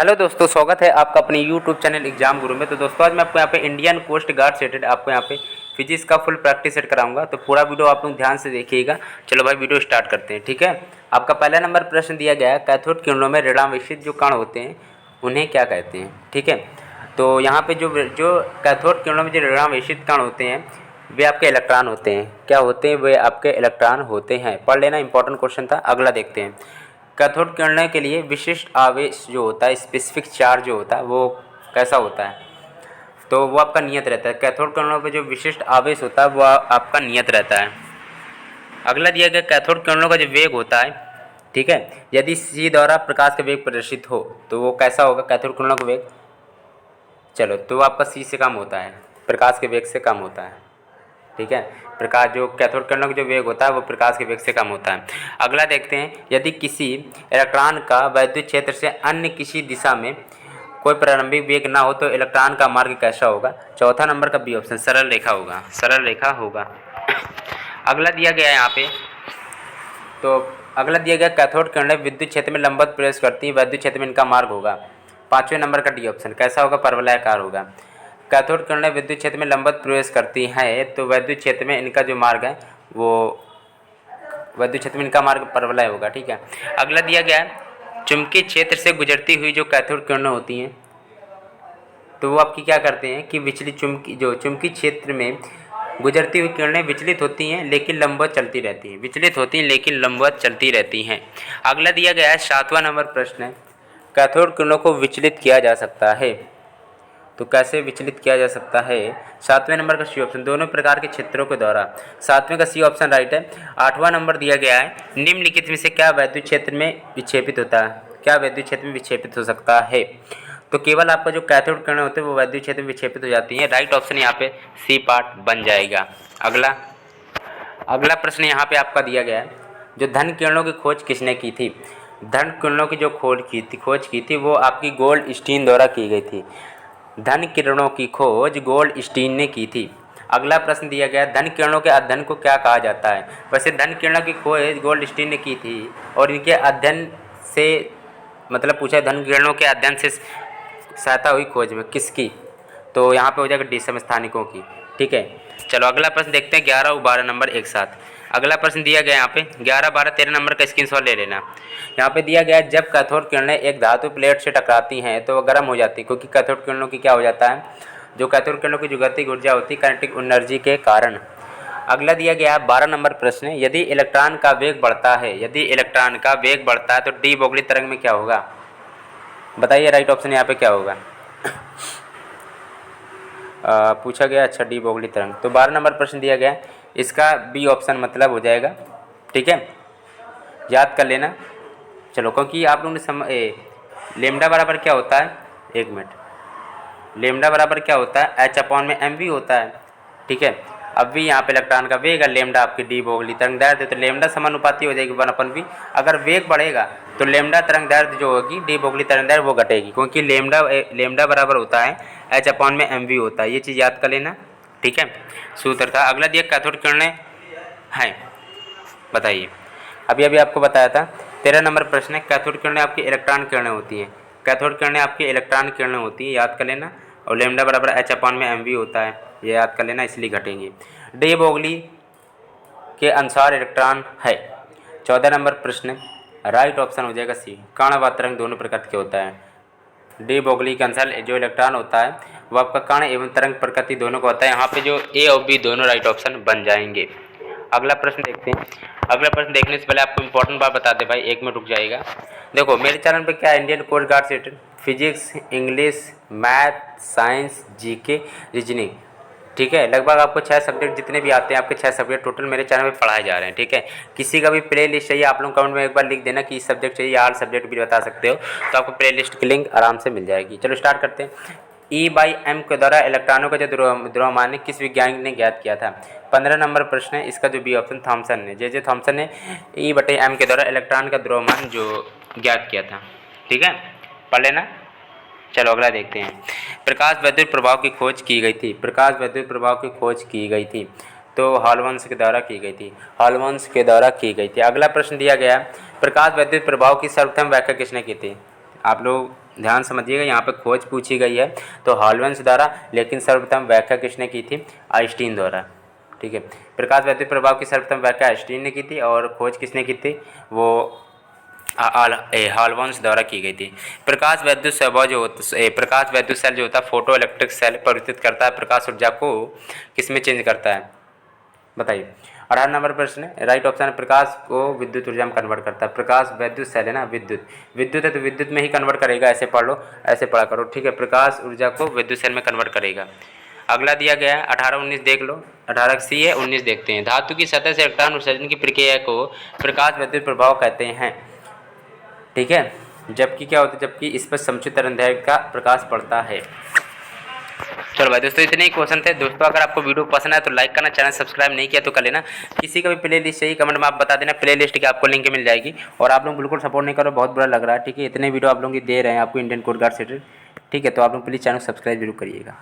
Hello दोस्तों, स्वागत है आपका अपने यूट्यूब चैनल एग्जाम गुरु में। तो दोस्तों आज मैं आपको यहाँ पे इंडियन कोस्ट गार्ड सेटेड आपको यहाँ पे फिजिक्स का फुल प्रैक्टिस सेट कराऊंगा। तो पूरा वीडियो आप लोग ध्यान से देखिएगा। चलो भाई वीडियो स्टार्ट करते हैं। ठीक है, आपका पहला नंबर प्रश्न दिया गया है, कैथोड किरणों में ऋणावेशित जो कण होते हैं उन्हें क्या कहते हैं। ठीक है, तो यहाँ पे जो जो कैथोड किरणों में जो ऋणावेशित कण होते हैं वे आपके इलेक्ट्रॉन होते हैं। क्या होते हैं? वे आपके इलेक्ट्रॉन होते हैं। पढ़ लेना, इंपॉर्टेंट क्वेश्चन था। अगला देखते हैं, कैथोड किरणों के लिए विशिष्ट आवेश जो होता है, स्पेसिफिक चार्ज जो होता है वो कैसा होता है? तो वो आपका नियत रहता है। कैथोड किरणों पे जो विशिष्ट आवेश होता है वो आपका नियत रहता है। अगला दिया गया, कैथोड किरणों का जो वेग होता है, ठीक है, यदि सी द्वारा प्रकाश का वेग प्रदर्शित हो तो वो कैसा होगा? कैथोड किरणों का वेग, चलो, तो वो आपका सी से कम होता है, प्रकाश के वेग से कम होता है। ठीक है, प्रकाश जो कैथोड किरणों का जो वेग होता है वो प्रकाश के वेग से कम होता है। अगला देखते हैं, यदि किसी इलेक्ट्रॉन का वैद्युत क्षेत्र से अन्य किसी दिशा में कोई प्रारंभिक वेग ना हो तो इलेक्ट्रॉन का मार्ग कैसा होगा? चौथा नंबर का बी ऑप्शन, सरल रेखा होगा। सरल रेखा होगा। अगला दिया गया है यहाँ पे, तो अगला दिया गया, कैथोड किरणें विद्युत क्षेत्र में लंबवत प्रवेश करती हैं, वैद्युत क्षेत्र में इनका मार्ग होगा। पाँचवें नंबर का डी ऑप्शन, कैसा होगा? परवलयाकार होगा। कैथोड किरणें विद्युत क्षेत्र में लंबवत प्रवेश करती हैं तो वैद्युत क्षेत्र में इनका जो मार्ग है वो वैद्युत क्षेत्र में इनका मार्ग परवलय होगा। ठीक है, अगला दिया गया है, चुंबकीय क्षेत्र से गुजरती हुई जो कैथोड किरणें होती हैं तो वो आपकी क्या करते हैं कि विचलित चुंबकीय क्षेत्र में गुजरती हुई किरणें विचलित होती हैं लेकिन लंबवत चलती रहती हैं। विचलित होती हैं लेकिन लंबवत चलती रहती हैं। अगला दिया गया है, सातवां नंबर प्रश्न है, कैथोड किरणों को विचलित किया जा सकता है तो कैसे विचलित किया जा सकता है? सातवें नंबर का सी ऑप्शन, दोनों प्रकार के क्षेत्रों के द्वारा। सातवें का सी ऑप्शन राइट है। आठवां नंबर दिया गया है, निम्नलिखित में से क्या वैद्युत क्षेत्र में विक्षेपित होता है? क्या वैद्युत क्षेत्र में विक्षेपित हो सकता है? तो केवल आपका जो कैथोड किरणें होते हैं वो वैद्युत क्षेत्र में विक्षेपित हो जाती हैं। राइट ऑप्शन यहाँ पे सी पार्ट बन जाएगा। अगला प्रश्न यहाँ पे आपका दिया गया है, जो धन किरणों की खोज किसने की थी? धन किरणों की जो खोज की थी वो आपकी गोल्डस्टीन द्वारा की गई थी। धन किरणों की खोज गोल्डस्टीन ने की थी। अगला प्रश्न दिया गया, धन किरणों के अध्ययन को क्या कहा जाता है? वैसे धन किरणों की खोज गोल्डस्टीन ने की थी और इनके अध्ययन से मतलब पूछा है, धन किरणों के अध्ययन से सहायता हुई खोज में किसकी? तो यहाँ पे हो जाएगा डी समस्थानिकों की। ठीक है, चलो अगला प्रश्न देखते हैं, 11 और 12 नंबर एक साथ। अगला प्रश्न दिया गया यहाँ पे 11, 12, 13 नंबर का स्क्रीनशॉट ले लेना। यहाँ पे दिया गया है, जब कैथोड किरणें एक धातु प्लेट से टकराती हैं तो वह गर्म हो जाती है, क्योंकि कैथोड किरणों की क्या हो जाता है, जो कैथोड किरणों की जो गतिज ऊर्जा होती है काइनेटिक एनर्जी के कारण। अगला दिया गया है 12 नंबर प्रश्न है, यदि इलेक्ट्रॉन का वेग बढ़ता है, यदि इलेक्ट्रॉन का वेग बढ़ता है तो डी ब्रोगली तरंग में क्या होगा? बताइए, राइट ऑप्शन यहाँ पे क्या होगा? पूछा गया, अच्छा, डी ब्रोगली तरंग। तो 12 नंबर प्रश्न दिया गया है, इसका बी ऑप्शन मतलब हो जाएगा। ठीक है, याद कर लेना। चलो, क्योंकि आप लोगों ने लेमडा बराबर क्या होता है, एक मिनट, लेमडा बराबर क्या होता है, एच अपॉन में एम वी होता है। ठीक है, अब भी यहाँ पे इलेक्ट्रॉन का वेग है, लेमडा आपकी डी ब्रोगली तरंग दैर्ध्य, तो लेमडा समानुपाती हो जाएगी 1/v। अगर वेग बढ़ेगा तो लेमडा तरंग दैर्ध्य जो होगी डी ब्रोगली तरंग दैर्ध्य वो घटेगी, क्योंकि लेमडा बराबर होता है एच अपॉन में एम वी होता है। ये चीज़ याद कर लेना। ठीक है, सूत्र था। अगला दिया, कैथोड किरणें हैं, बताइए। अभी आपको बताया था। 13 नंबर प्रश्न है, कैथोड किरणें आपकी इलेक्ट्रॉन किरणें होती हैं। कैथोड किरणें आपकी इलेक्ट्रॉन किरणें होती हैं, याद कर लेना। और लेमडा बराबर एच अपॉन में एम वी होता है, ये याद कर लेना, इसलिए घटेंगे। डी ब्रोगली के अनुसार इलेक्ट्रॉन है। 14 नंबर प्रश्न, राइट ऑप्शन हो जाएगा सी, कण व तरंग दोनों प्रकृति के होता है। डी ब्रोगली के अनुसार जो इलेक्ट्रॉन होता है वो आपका कण एवं तरंग प्रकृति दोनों को होता है। यहाँ पे जो ए और बी दोनों राइट ऑप्शन बन जाएंगे। अगला प्रश्न देखते हैं। अगला प्रश्न देखने से पहले आपको इंपॉर्टेंट बात बता दे भाई, एक मिनट रुक जाएगा। देखो, मेरे चैनल पे क्या है, इंडियन कोस्ट गार्ड सेटेड physics, English, math, science, GK, reasoning. ठीक है, लगभग आपको 6 सब्जेक्ट जितने भी आते हैं, आपके 6 सब्जेक्ट टोटल मेरे चैनल पे पढ़ाए जा रहे हैं। ठीक है, किसी का भी प्ले लिस्ट चाहिए आप लोग कमेंट में एक बार लिख देना कि इस सब्जेक्ट चाहिए, 8 सब्जेक्ट भी बता सकते हो, तो आपको प्ले लिस्ट की लिंक आराम से मिल जाएगी। चलो स्टार्ट करते हैं। E/m के द्वारा इलेक्ट्रॉनों का जो द्रव्यमान किस वैज्ञानिक ने ज्ञात किया था? 15 नंबर प्रश्न है, इसका जो बी ऑप्शन थॉमसन ने, जे थॉमसन ने E/m के द्वारा इलेक्ट्रॉन का द्रव्यमान जो ज्ञात किया था। ठीक है, पढ़ लेना। चलो अगला देखते हैं, प्रकाश वैद्युत प्रभाव की खोज की गई थी। प्रकाश वैद्युत प्रभाव की खोज की गई थी तो हॉलवंश के द्वारा की गई थी, हॉलवंश के द्वारा की गई थी। अगला प्रश्न दिया गया, प्रकाश वैद्युत प्रभाव की सर्वप्रथम व्याख्या किसने की थी? आप लोग ध्यान समझिएगा, यहाँ पे खोज पूछी गई है तो हॉलवेंस द्वारा, लेकिन सर्वप्रथम व्याख्या किसने की थी? आइंस्टीन द्वारा। ठीक है, प्रकाश वैद्युत प्रभाव की सर्वप्रथम व्याख्या आइंस्टीन ने की थी और खोज किसने की थी? वो हॉलवेंस द्वारा की गई थी। प्रकाश वैद्युत स्वभाव जो प्रकाश वैद्युत सेल जो होता है फोटो इलेक्ट्रिक सेल परिवर्तित करता है, प्रकाश ऊर्जा को किस में चेंज करता है? बताइए। 18 नंबर प्रश्न है, राइट ऑप्शन है प्रकाश को विद्युत ऊर्जा में कन्वर्ट करता है। प्रकाश वैद्युत सेल है ना, विद्युत है तो विद्युत में ही कन्वर्ट करेगा, ऐसे पढ़ लो, ऐसे पढ़ा करो। ठीक है, प्रकाश ऊर्जा को विद्युत सेल में कन्वर्ट करेगा। अगला दिया गया है 18-19 देख लो, 18 सी है, 19 देखते हैं। धातु की सतह से इलेक्ट्रॉन उत्सर्जन की प्रक्रिया को प्रकाश वैद्युत प्रभाव कहते हैं। ठीक है, जबकि क्या होता है? जबकि इस पर समुचित तरंगदैर्घ्य का प्रकाश पड़ता है। चलो भाई दोस्तों, इतने ही क्वेश्चन थे दोस्तों। अगर आपको वीडियो पसंद है तो लाइक करना, चैनल सब्सक्राइब नहीं किया तो कर लेना। किसी का भी प्ले लिस्ट चाहिए कमेंट में आप बता देना, प्ले लिस्ट की आपको लिंक मिल जाएगी। और आप लोग बिल्कुल सपोर्ट नहीं करो, बहुत बुरा लग रहा है। ठीक है, इतने वीडियो आप लोग की दे रहे हैं आपको इंडियन कोस्ट गार्ड से। ठीक है, तो आप लोग प्लीज़ चैनल सब्सक्राइब जरूर करिएगा।